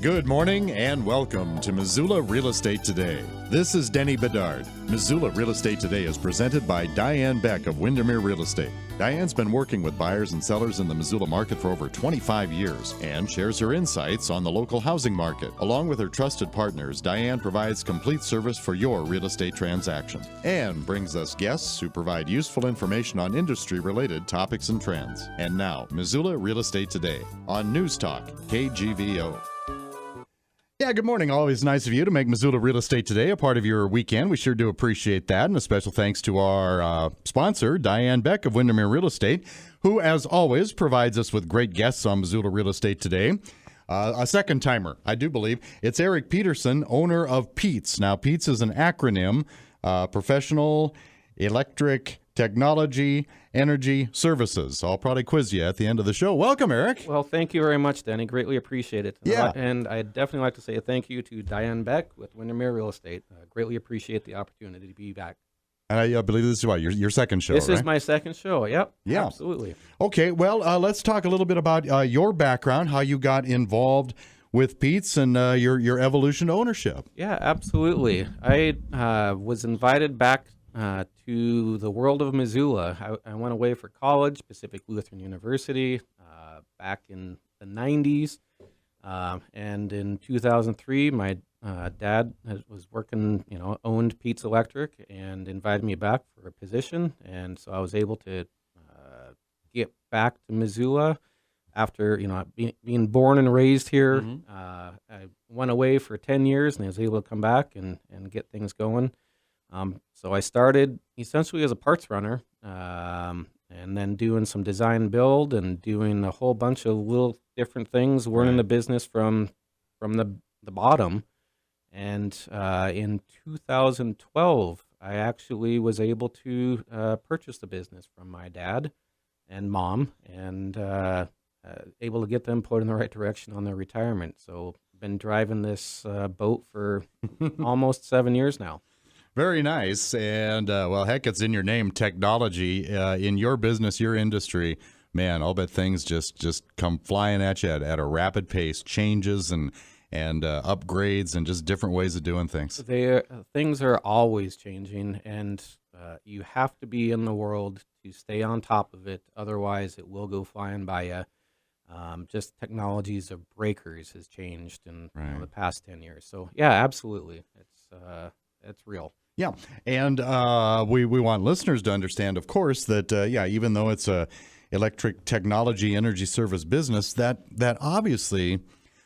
Good morning and welcome to Missoula Real Estate Today. This is Denny Bedard. Missoula Real Estate Today is presented by Diane Beck of Windermere Real Estate. Diane's been working with buyers and sellers in the Missoula market for over 25 years and shares her insights on the local housing market. Along with her trusted partners, Diane provides complete service for your real estate transaction and brings us guests who provide useful information on industry-related topics and trends. And now, Missoula Real Estate Today on News Talk, KGVO. Yeah, good morning. Always nice of you to make Missoula Real Estate Today a part of your weekend. We sure do appreciate that. And a special thanks to our sponsor, Diane Beck of Windermere Real Estate, who, as always, provides us with great guests on Missoula Real Estate Today. A second timer, I do believe. It's Eric Petersen, owner of P.E.T.E.S. Now, P.E.T.E.S is an acronym, Professional Electric Technology Energy Services. I'll probably quiz you at the end of the show. Welcome, Eric. Well, thank you very much, Danny. Greatly appreciate it. Yeah. And I'd definitely like to say a thank you to Diane Beck with Windermere Real Estate. Greatly appreciate the opportunity to be back. And I believe this is what, your second show, This right? is my second show. Yep. Yeah. Absolutely. Okay, well, let's talk a little bit about your background, how you got involved with P.E.T.E.S and your evolution to ownership. Yeah, absolutely. I was invited back to the world of Missoula. I went away for college, Pacific Lutheran University, back in the 90s. And in 2003, my dad was working, owned P.E.T.E.S Electric and invited me back for a position. And so I was able to get back to Missoula after, being born and raised here. Mm-hmm. I went away for 10 years and I was able to come back and get things going. So I started essentially as a parts runner, and then doing some design build and doing a whole bunch of little different things, learning the business from the bottom. And in 2012, I actually was able to purchase the business from my dad and mom, and able to get them put in the right direction on their retirement. So I've been driving this boat for almost 7 years now. Very nice. And, well, heck, it's in your name, technology. In your business, your industry, man, I'll bet things just come flying at you at a rapid pace, changes and upgrades and just different ways of doing things. Things are always changing, and you have to be in the world to stay on top of it. Otherwise, it will go flying by you. Just technologies of breakers has changed in the past 10 years. So, yeah, absolutely. It's real. Yeah, and we want listeners to understand, of course, that, even though it's a electric technology energy service business, that obviously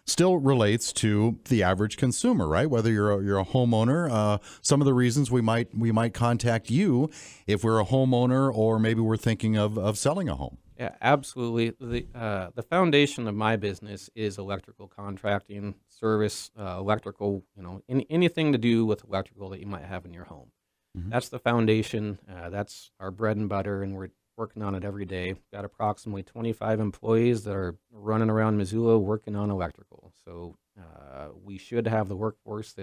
still relates to the average consumer, right? Whether you're a homeowner, some of the reasons we might contact you if we're a homeowner or maybe we're thinking of selling a home. Yeah, absolutely. The foundation of my business is electrical contracting, service, electrical, anything to do with electrical that you might have in your home. Mm-hmm. That's the foundation. That's our bread and butter, and we're working on it every day. Got approximately 25 employees that are running around Missoula working on electrical. So we should have the workforce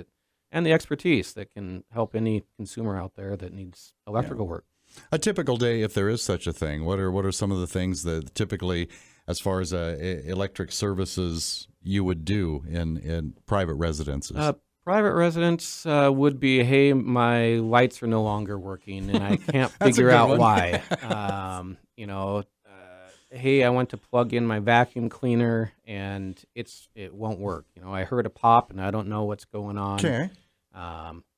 and the expertise that can help any consumer out there that needs electrical work. A typical day, if there is such a thing, what are some of the things that typically, as far as electric services, you would do in private residences? Private residence would be, hey, my lights are no longer working and I can't figure out why. Hey, I went to plug in my vacuum cleaner and it won't work. I heard a pop and I don't know what's going on. Okay.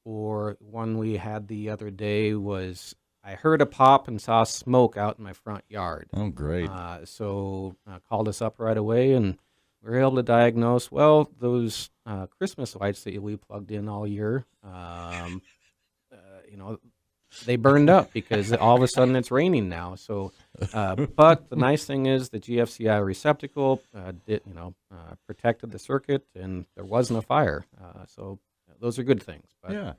Or one we had the other day was, I heard a pop and saw smoke out in my front yard. Oh, great. So called us up right away, and we were able to diagnose, well, those Christmas lights that we plugged in all year, they burned up because all of a sudden it's raining now. So, but the nice thing is the GFCI receptacle protected the circuit, and there wasn't a fire. So those are good things. But, yeah.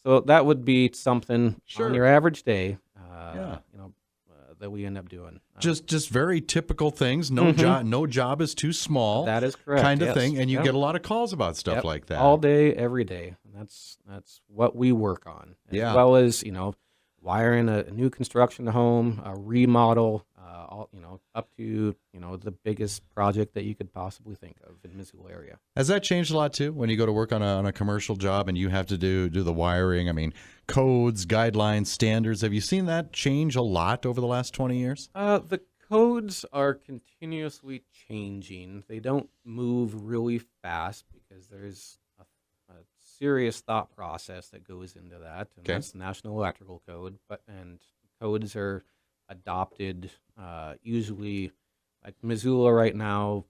So that would be something on your average day, that we end up doing. Just very typical things. No job is too small. That is correct. Kind of thing, and you get a lot of calls about stuff like that all day, every day. And that's what we work on, as well as wiring a new construction home, a remodel, all up to the biggest project that you could possibly think of in Missoula area. Has that changed a lot too? When you go to work on a commercial job and you have to do the wiring, I mean, codes, guidelines, standards. Have you seen that change a lot over the last 20 years? The codes are continuously changing. They don't move really fast because there's a serious thought process that goes into that, and Okay. that's the National Electrical Code. And codes are adopted usually, like Missoula right now.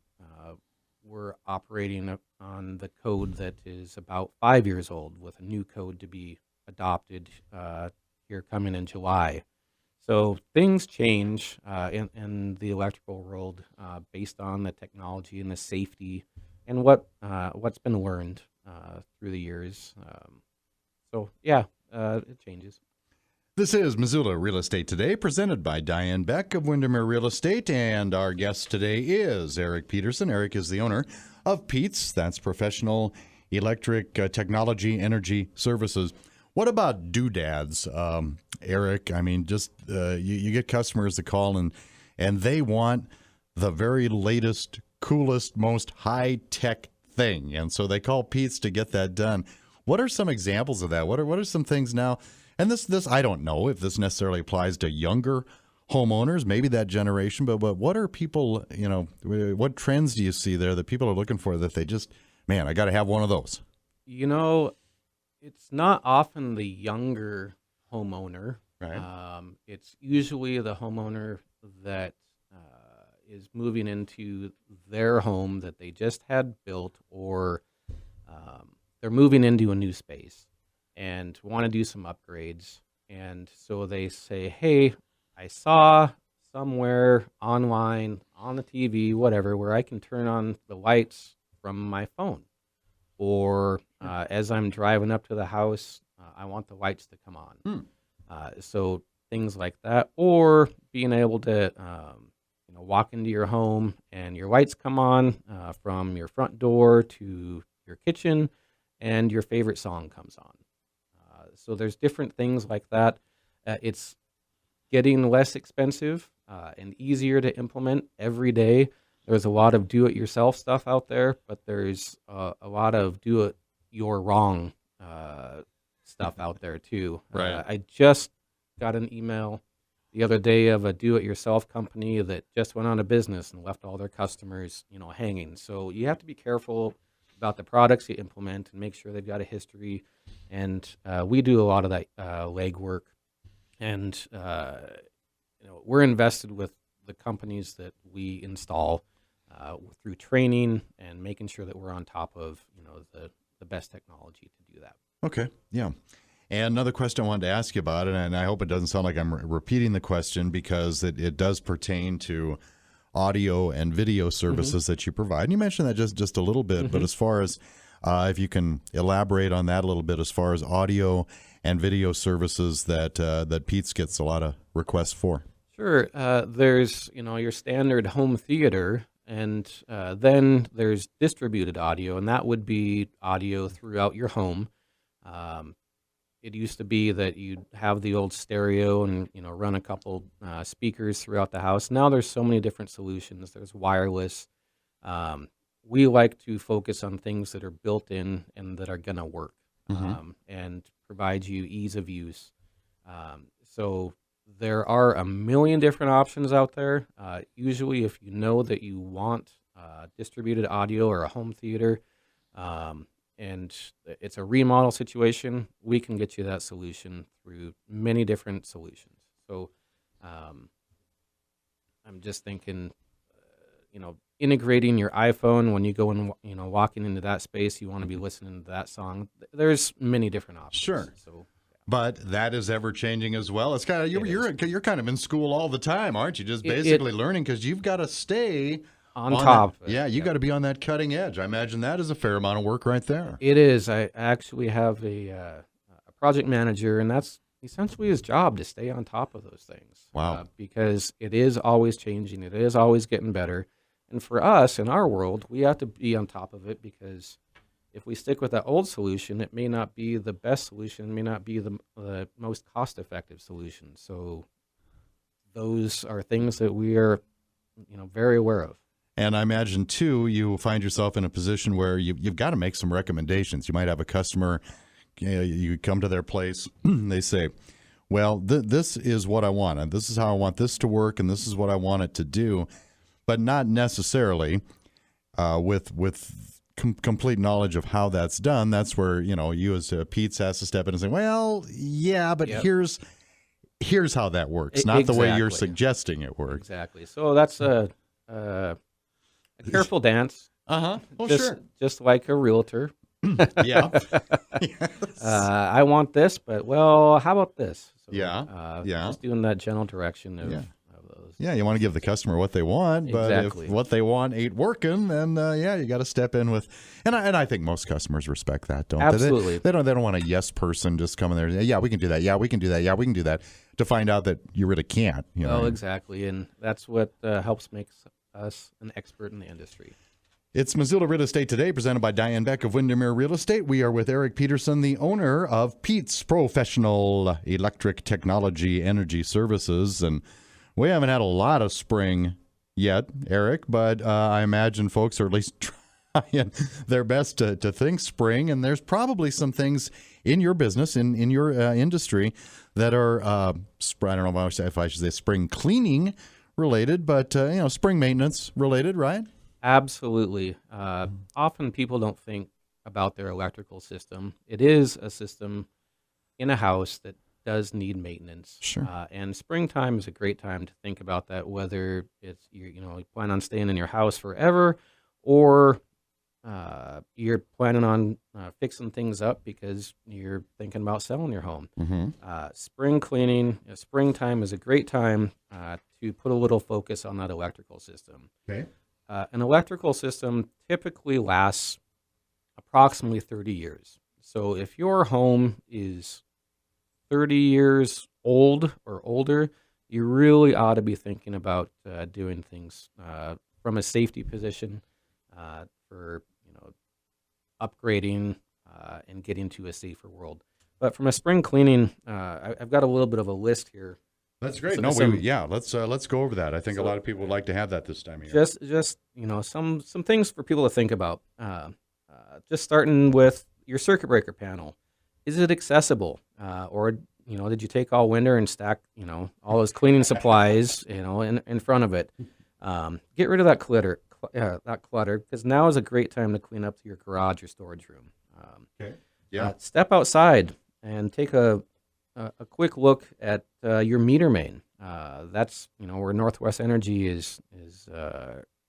We're operating on the code that is about 5 years old, with a new code to be adopted here coming in July. So things change in the electrical world based on the technology and the safety and what's been learned through the years. So yeah, it changes. This is Missoula Real Estate Today, presented by Diane Beck of Windermere Real Estate, and our guest today is Eric Petersen. Eric is the owner of P.E.T.E.S, that's Professional Electric Technology Energy Services. What about doodads, Eric? I mean, just you get customers that call and they want the very latest, coolest, most high-tech thing, and so they call P.E.T.E.S to get that done. What are some examples of that? What are some things now? And this I don't know if this necessarily applies to younger homeowners, maybe that generation, but what are people, what trends do you see there that people are looking for that they just, man, I got to have one of those? It's not often the younger homeowner. Right. It's usually the homeowner that is moving into their home that they just had built, or they're moving into a new space and want to do some upgrades. And so they say, hey, I saw somewhere online, on the TV, whatever, where I can turn on the lights from my phone. Or as I'm driving up to the house, I want the lights to come on. So things like that. Or being able to walk into your home and your lights come on from your front door to your kitchen, and your favorite song comes on. So there's different things like that. It's getting less expensive and easier to implement every day. There's a lot of do-it-yourself stuff out there, but there's a lot of do-it-you're-wrong stuff out there too. Right. I just got an email the other day of a do-it-yourself company that just went out of business and left all their customers, hanging. So you have to be careful about the products you implement and make sure they've got a history. And we do a lot of that legwork. And we're invested with the companies that we install through training and making sure that we're on top of the best technology to do that. Okay, yeah. And another question I wanted to ask you about it, and I hope it doesn't sound like I'm repeating the question, because it does pertain to audio and video services that you provide. And you mentioned that just a little bit, but as far as if you can elaborate on that a little bit, as far as audio and video services that P.E.T.E.S gets a lot of requests for. Sure. There's your standard home theater, and then there's distributed audio, and that would be audio throughout your home. It used to be that you'd have the old stereo and run a couple speakers throughout the house. Now there's so many different solutions. There's wireless. We like to focus on things that are built in and that are gonna work and provide you ease of use. So there are a million different options out there. Usually, if you know that you want distributed audio or a home theater, and it's a remodel situation, we can get you that solution through many different solutions. So I'm just thinking, integrating your iPhone when you go and walking into that space, you want to be listening to that song. There's many different options. Sure. So, but that is ever changing as well. It's kind of you're kind of in school all the time, aren't you? Just basically learning, because you've got to stay on top. Yeah, you got to be on that cutting edge. I imagine that is a fair amount of work right there. It is. I actually have a project manager, and that's essentially his job, to stay on top of those things. Wow. Because it is always changing. It is always getting better. And for us, in our world, we have to be on top of it, because if we stick with that old solution, it may not be the best solution, may not be the most cost-effective solution. So those are things that we are, very aware of. And I imagine, too, you find yourself in a position where you've got to make some recommendations. You might have a customer, you come to their place, they say, well, this is what I want, and this is how I want this to work, and this is what I want it to do, but not necessarily with complete knowledge of how that's done. That's where, you as P.E.T.E.S has to step in and say, well, yeah, but here's how that works, not the way you're suggesting it works. Exactly. So that's a careful dance. Oh, sure. Just like a realtor. Yeah. Yes. I want this, but how about this? So, yeah. Just doing that general direction of those. Yeah, you want to give the customer what they want, but if what they want ain't working, then you got to step in with. And I think most customers respect that, don't they? Absolutely. They don't want a yes person just coming there. Yeah, we can do that. Yeah, we can do that. Yeah, we can do that. To find out that you really can't. Exactly, and that's what helps make us an expert in the industry. It's Missoula Real Estate Today, presented by Diane Beck of Windermere Real Estate. We are with Eric Petersen, the owner of P.E.T.E.S Professional Electric Technology Energy Services. And we haven't had a lot of spring yet, Eric, but I imagine folks are at least trying their best to think spring. And there's probably some things in your business, in your industry, that are, I don't know if I should say spring cleaning related, but, spring maintenance related, right? Absolutely. Often people don't think about their electrical system. It is a system in a house that does need maintenance. Sure. And springtime is a great time to think about that, whether it's you plan on staying in your house forever, or you're planning on fixing things up because you're thinking about selling your home. Mm-hmm. Spring cleaning, springtime is a great time to put a little focus on that electrical system. Okay. An electrical system typically lasts approximately 30 years. So if your home is 30 years old or older, you really ought to be thinking about doing things from a safety position for upgrading and getting to a safer world. But from a spring cleaning, I've got a little bit of a list here. That's great. Let's go over that. I think a lot of people would like to have that this time of year. Just some things for people to think about. Just starting with your circuit breaker panel. Is it accessible? Or did you take all winter and stack all those cleaning supplies in front of it? Get rid of that clutter. Because now is a great time to clean up your garage or storage room. Okay. Yeah. Step outside and take a quick look at your meter main. That's where Northwest Energy is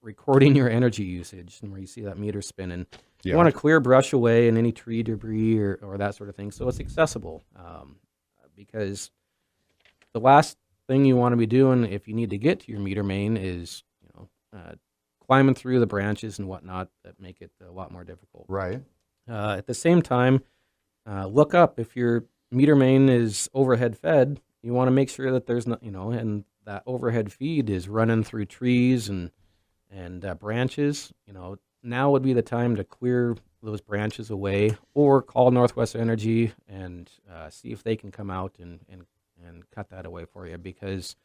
recording your energy usage, and where you see that meter spinning. You want to clear brush away and any tree debris or that sort of thing, so it's accessible. Because the last thing you want to be doing if you need to get to your meter main is climbing through the branches and whatnot that make it a lot more difficult. Right. At the same time, look up if your meter main is overhead fed. You want to make sure that there's not, and that overhead feed is running through trees and branches. Now would be the time to clear those branches away, or call Northwest Energy and see if they can come out and cut that away for you, because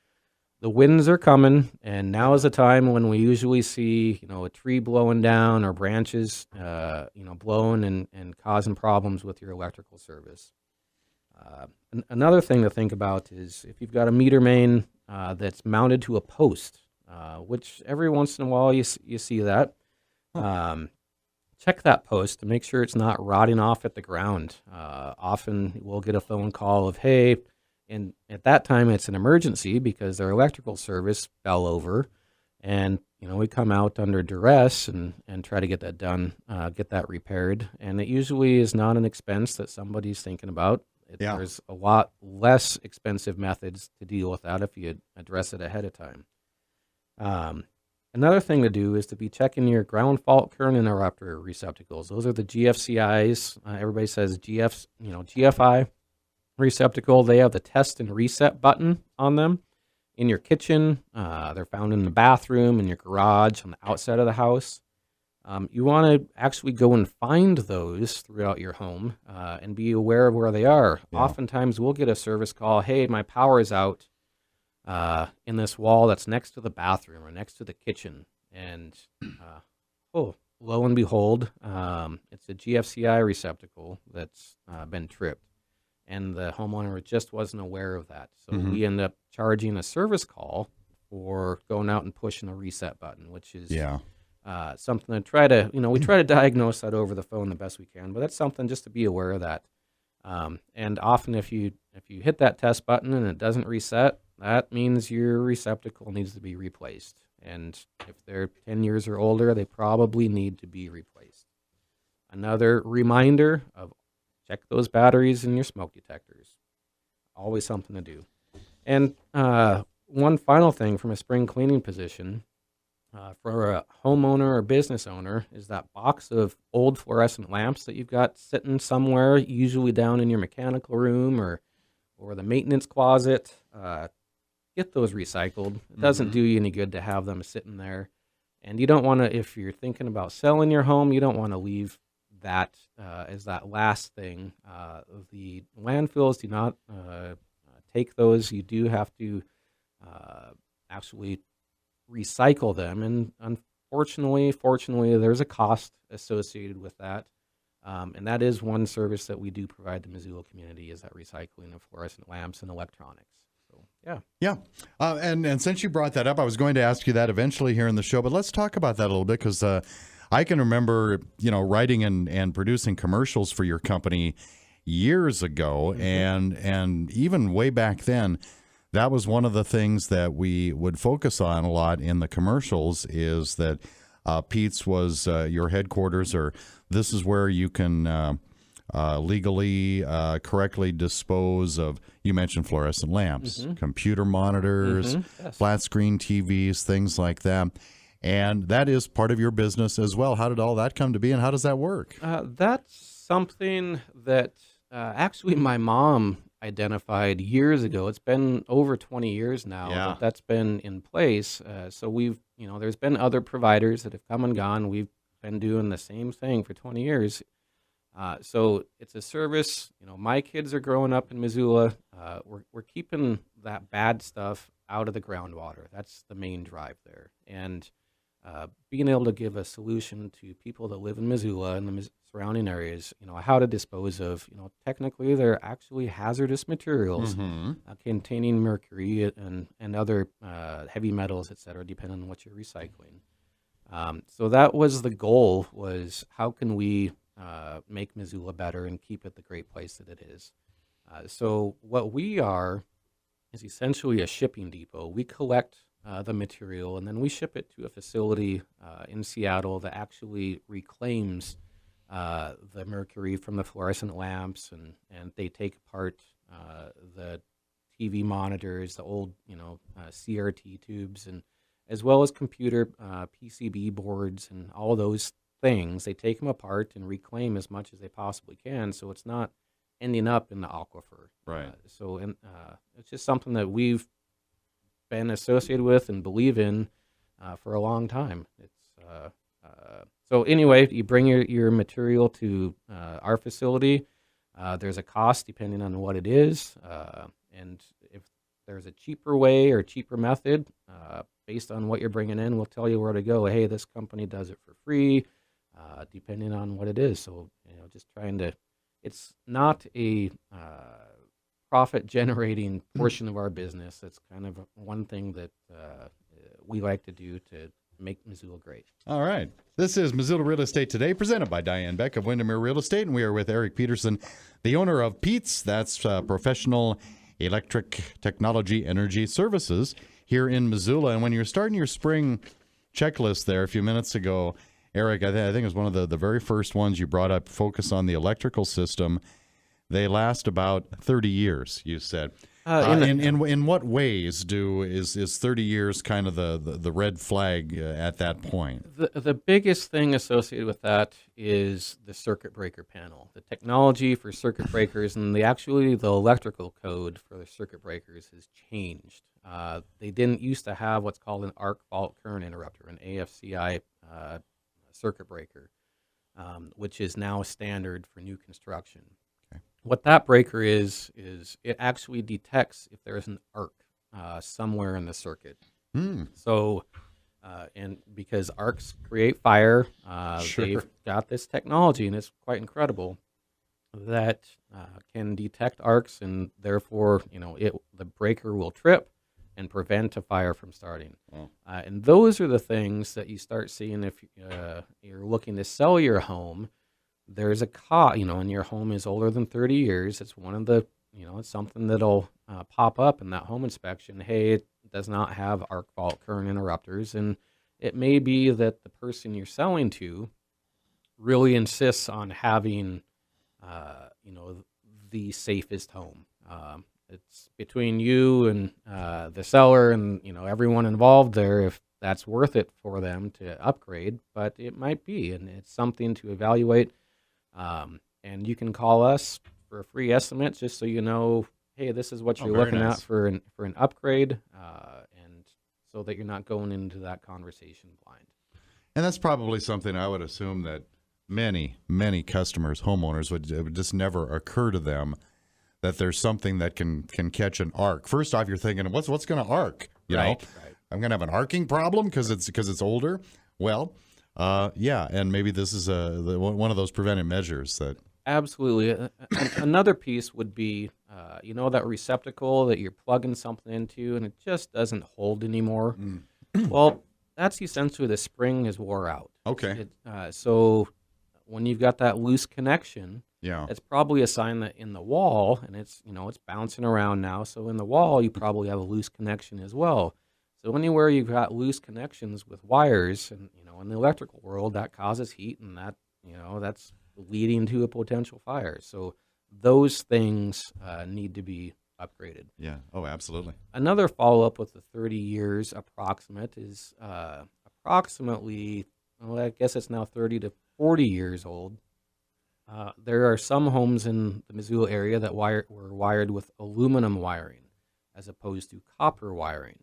the winds are coming, and now is the time when we usually see, a tree blowing down or branches, blowing and causing problems with your electrical service. Another thing to think about is if you've got a meter main that's mounted to a post, which every once in a while you see that. Check that post to make sure it's not rotting off at the ground. Often we'll get a phone call of, hey, and at that time it's an emergency because their electrical service fell over, and we come out under duress and try to get that done, get that repaired, and it usually is not an expense that somebody's thinking about. There's a lot less expensive methods to deal with that if you address it ahead of time. Another thing to do is to be checking your ground fault current interrupter receptacles. Those are the GFCIs. Everybody says GFI receptacle. They have the test and reset button on them in your kitchen. They're found in the bathroom, in your garage, on the outside of the house. You want to actually go and find those throughout your home and be aware of where they are. Yeah. Oftentimes we'll get a service call, hey, my power is out. in this wall that's next to the bathroom or next to the kitchen. And oh, lo and behold, it's a GFCI receptacle that's been tripped. And the homeowner just wasn't aware of that. So we end up charging a service call for going out and pushing a reset button, which is something to try to, we try to diagnose that over the phone the best we can, but that's something just to be aware of that. And often if you hit that test button and it doesn't reset, that means your receptacle needs to be replaced. And if they're 10 years or older, they probably need to be replaced. Another reminder of check those batteries in your smoke detectors. Always something to do. And one final thing from a spring cleaning position, for a homeowner or business owner, is that box of old fluorescent lamps that you've got sitting somewhere, usually down in your mechanical room or the maintenance closet. Get those recycled. It doesn't do you any good to have them sitting there. And you don't want to, if you're thinking about selling your home, you don't want to leave that as that last thing. The landfills do not take those. You do have to actually recycle them, and fortunately, there's a cost associated with that. And that is one service that we do provide the Missoula community, is that recycling of fluorescent lamps and electronics. So, yeah. And since you brought that up, I was going to ask you that eventually here in the show, but let's talk about that a little bit, because I can remember, writing and producing commercials for your company years ago, and even way back then, that was one of the things that we would focus on a lot in the commercials, is that P.E.T.E.S was your headquarters, or this is where you can legally, correctly dispose of, you mentioned fluorescent lamps, computer monitors, flat screen TVs, things like that. And that is part of your business as well. How did all that come to be, and how does that work? That's something that actually my mom identified years ago. It's been over 20 years now that's been in place. So we've, there's been other providers that have come and gone. We've been doing the same thing for 20 years. So it's a service. My kids are growing up in Missoula. We're keeping that bad stuff out of the groundwater. That's the main drive there. And being able to give a solution to people that live in Missoula and the surrounding areas, how to dispose of, technically they're actually hazardous materials containing mercury and other heavy metals, et cetera, depending on what you're recycling. So that was the goal, was how can we make Missoula better and keep it the great place that it is. So what we are is essentially a shipping depot. We collect the material, and then we ship it to a facility in Seattle that actually reclaims the mercury from the fluorescent lamps, and they take apart the TV monitors, the old CRT tubes, and as well as computer PCB boards and all those things. They take them apart and reclaim as much as they possibly can, so it's not ending up in the aquifer. Right. So it's just something that we've been associated with and believe in for a long time. It's so anyway, you bring your material to our facility. There's a cost depending on what it is, and if there's a cheaper way or cheaper method, based on what you're bringing in, we'll tell you where to go. Hey, this company does it for free, depending on what it is. So just trying to. It's not a profit-generating portion of our business. It's kind of one thing that we like to do to make Missoula great. All right. This is Missoula Real Estate Today, presented by Diane Beck of Windermere Real Estate, and we are with Eric Petersen, the owner of P.E.T.E.S. That's Professional Electric Technology Energy Services here in Missoula. And when you're starting your spring checklist there a few minutes ago, Eric, I think it was one of the very first ones you brought up, focus on the electrical system. They last about 30 years, you said. In what ways is 30 years kind of the red flag at that point? The biggest thing associated with that is the circuit breaker panel. The technology for circuit breakers and the electrical code for the circuit breakers has changed. They didn't used to have what's called an arc fault current interrupter, an AFCI circuit breaker, which is now standard for new construction. What that breaker is it actually detects if there's an arc somewhere in the circuit. Hmm. So, and because arcs create fire, Sure. they've got this technology, and it's quite incredible that can detect arcs, and therefore, the breaker will trip and prevent a fire from starting. Oh. And those are the things that you start seeing if you're looking to sell your home. There's a cost, and your home is older than 30 years. It's one of the, it's something that'll pop up in that home inspection. Hey, it does not have arc fault current interrupters. And it may be that the person you're selling to really insists on having, the safest home. It's between you and the seller and, everyone involved there if that's worth it for them to upgrade, but it might be, and it's something to evaluate. And you can call us for a free estimate just so you know, hey, this is what Oh, you're very looking nice. at for an upgrade, and so that you're not going into that conversation blind. And that's probably something I would assume that many customers, homeowners, it would just never occur to them that there's something that can catch an arc. First off, you're thinking, what's going to arc? You know, Right. I'm going to have an arcing problem because it's older. Well, yeah, and maybe this is one of those preventive measures that. Absolutely. Another piece would be, that receptacle that you're plugging something into and it just doesn't hold anymore. Well, that's essentially the spring is wore out. Okay. So when you've got that loose connection, Yeah. it's probably a sign that in the wall, and it's bouncing around now. So in the wall, you probably have a loose connection as well. So anywhere you've got loose connections with wires, and in the electrical world, that causes heat, and that's leading to a potential fire. So those things need to be upgraded. Yeah. Oh, absolutely. Another follow-up with the 30 years approximate is approximately, well, I guess it's now 30 to 40 years old. There are some homes in the Missoula area that were wired with aluminum wiring as opposed to copper wiring.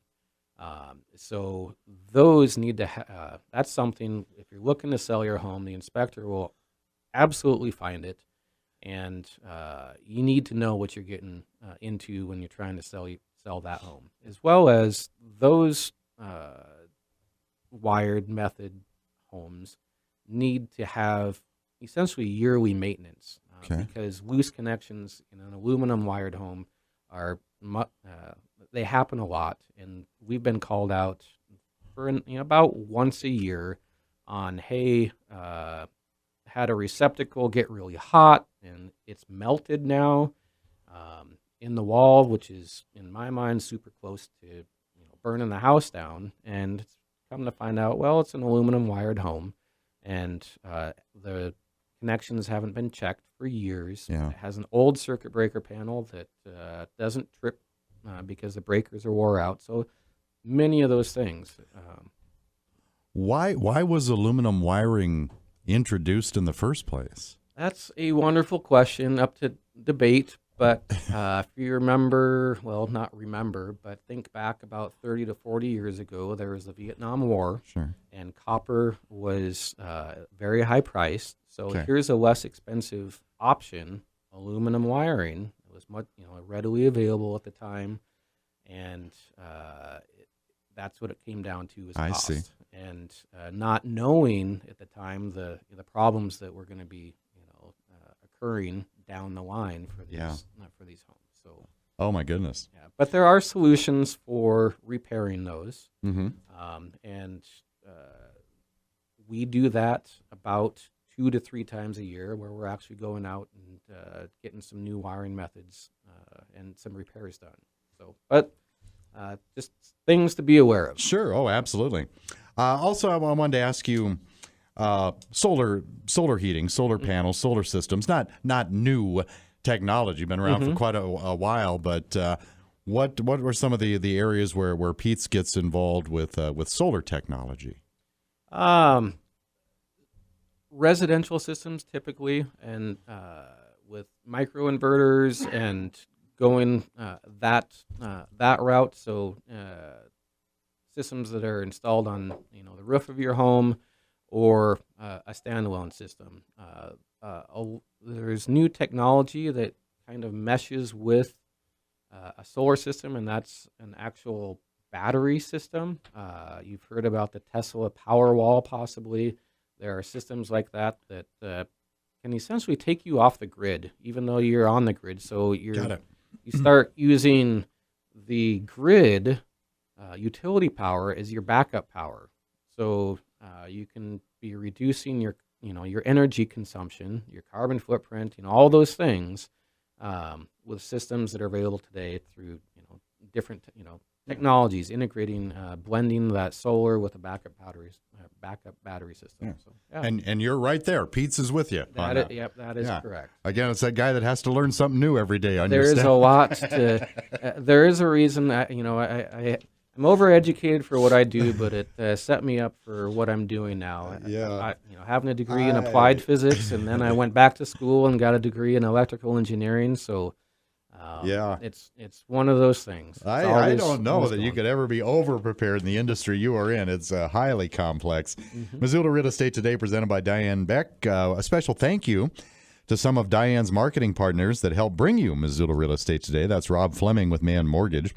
So those need to, that's something, if you're looking to sell your home, the inspector will absolutely find it. And you need to know what you're getting into when you're trying to sell that home, as well as those wired method homes need to have essentially yearly maintenance Okay. because loose connections in an aluminum wired home are they happen a lot, and we've been called out for about once a year on, hey, had a receptacle get really hot and it's melted now in the wall, which is in my mind super close to burning the house down. And come to find out, well, it's an aluminum wired home, and the connections haven't been checked for years. Yeah. It has an old circuit breaker panel that doesn't trip because the breakers are wore out. So many of those things. Why was aluminum wiring introduced in the first place? That's a wonderful question, up to debate. But if you remember, well, not remember, but think back about 30 to 40 years ago, there was the Vietnam War. Sure. And copper was very high priced. So Okay. here's a less expensive option, aluminum wiring. It was much, readily available at the time, and that's what it came down to, is I cost. see. And not knowing at the time the problems that were going to be occurring down the line for these for these homes. So. Oh my goodness. Yeah, but there are solutions for repairing those. Mm-hmm. And we do that about 2 to 3 times a year, where we're actually going out and getting some new wiring methods and some repairs done. So, but just things to be aware of. Sure. Oh, absolutely. Also, I wanted to ask you, solar heating, solar panels, solar systems, not new technology, been around for quite a while, but what were some of the areas where P.E.T.E.S gets involved with solar technology? Residential systems typically, and with microinverters and going that route. So systems that are installed on the roof of your home, or a standalone system. There's new technology that kind of meshes with a solar system, and that's an actual battery system. You've heard about the Tesla Powerwall, possibly. There are systems like that can essentially take you off the grid, even though you're on the grid. So you start using the grid utility power as your backup power. So you can be reducing your energy consumption, your carbon footprint, all those things with systems that are available today through different technologies, integrating, blending that solar with a backup battery system. Yeah. So, yeah. And you're right there. P.E.T.E.S is with you. Yep, that is correct. Again, it's that guy that has to learn something new every day. There is a lot to. There is a reason. I'm overeducated for what I do, but it set me up for what I'm doing now. Having a degree in applied physics, and then I went back to school and got a degree in electrical engineering. So, it's one of those things. I don't know that you could ever be over-prepared in the industry you are in. It's highly complex. Mm-hmm. Missoula Real Estate Today, presented by Diane Beck. A special thank you to some of Diane's marketing partners that help bring you Missoula Real Estate Today. That's Rob Fleming with Man Mortgage,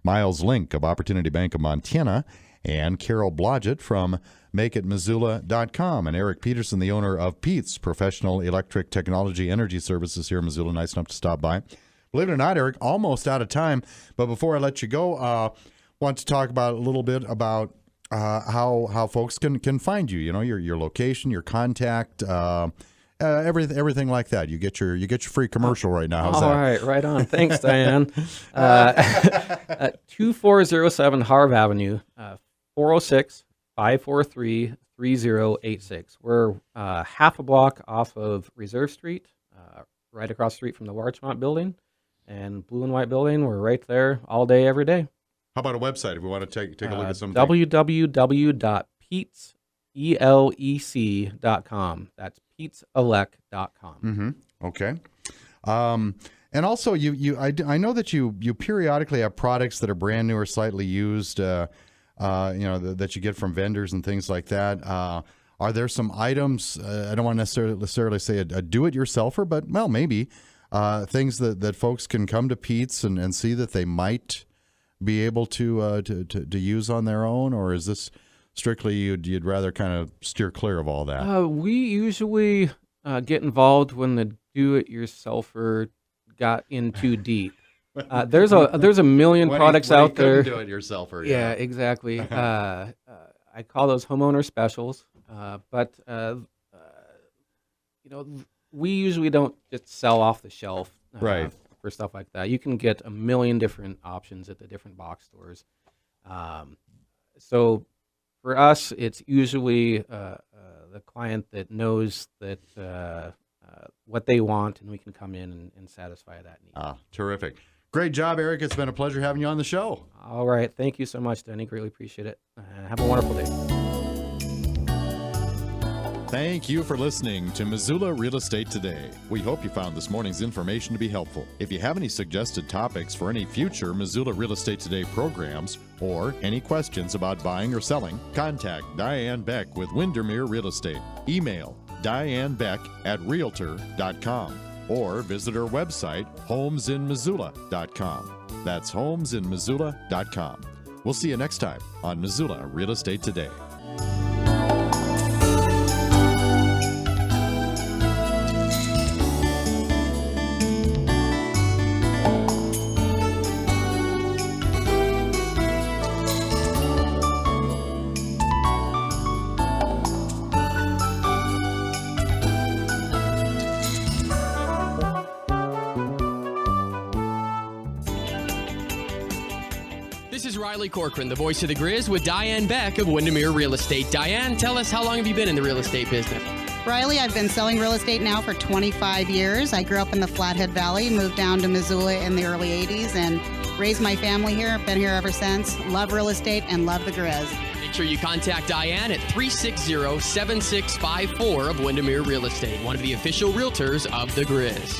Miles Link of Opportunity Bank of Montana, and Carol Blodgett from MakeItMissoula.com, and Eric Petersen, the owner of P.E.T.E.S Professional Electric Technology Energy Services here in Missoula. Nice enough to stop by. Believe it or not, Eric, almost out of time. But before I let you go, want to talk about a little bit about how folks can find you. Your location, your contact, everything like that. You get your free commercial right now. How's that? Right on. Thanks, Diane. 2407 Harv Avenue, 406-543-3086. We're half a block off of Reserve Street, right across the street from the Larchmont Building and Blue and White Building. We're right there all day, every day. How about a website if we want to take a look at something? www.P.E.T.E.S.Electric.com. That's P.E.T.E.Select.com. Mm-hmm. Okay. And also, I know that you periodically have products that are brand new or slightly used, that you get from vendors and things like that. Are there some items? I don't want to necessarily say a do-it-yourselfer, but maybe things that folks can come to P.E.T.E.S and see that they might be able to use on their own, or is this strictly you'd rather kind of steer clear of all that? We usually get involved when the do-it-yourselfer got in too deep. There's a million products out there. Do-it-yourselfer. Yeah, exactly. I call those homeowner specials. But we usually don't just sell off the shelf for stuff like that. You can get a million different options at the different box stores. So for us, it's usually the client that knows that what they want, and we can come in and satisfy that need. Terrific. Great job, Eric. It's been a pleasure having you on the show. All right. Thank you so much, Denny. Greatly appreciate it. Have a wonderful day. Thank you for listening to Missoula Real Estate Today. We hope you found this morning's information to be helpful. If you have any suggested topics for any future Missoula Real Estate Today programs, or any questions about buying or selling, contact Diane Beck with Windermere Real Estate. Email dianebeck@realtor.com or visit her website, homesinmissoula.com. That's homesinmissoula.com. We'll see you next time on Missoula Real Estate Today. This is Riley Corcoran, the voice of the Grizz, with Diane Beck of Windermere Real Estate. Diane, tell us, how long have you been in the real estate business? Riley, I've been selling real estate now for 25 years. I grew up in the Flathead Valley, moved down to Missoula in the early 80s, and raised my family here. Been here ever since. Love real estate and love the Grizz. Make sure you contact Diane at 360-7654 of Windermere Real Estate, one of the official realtors of the Grizz.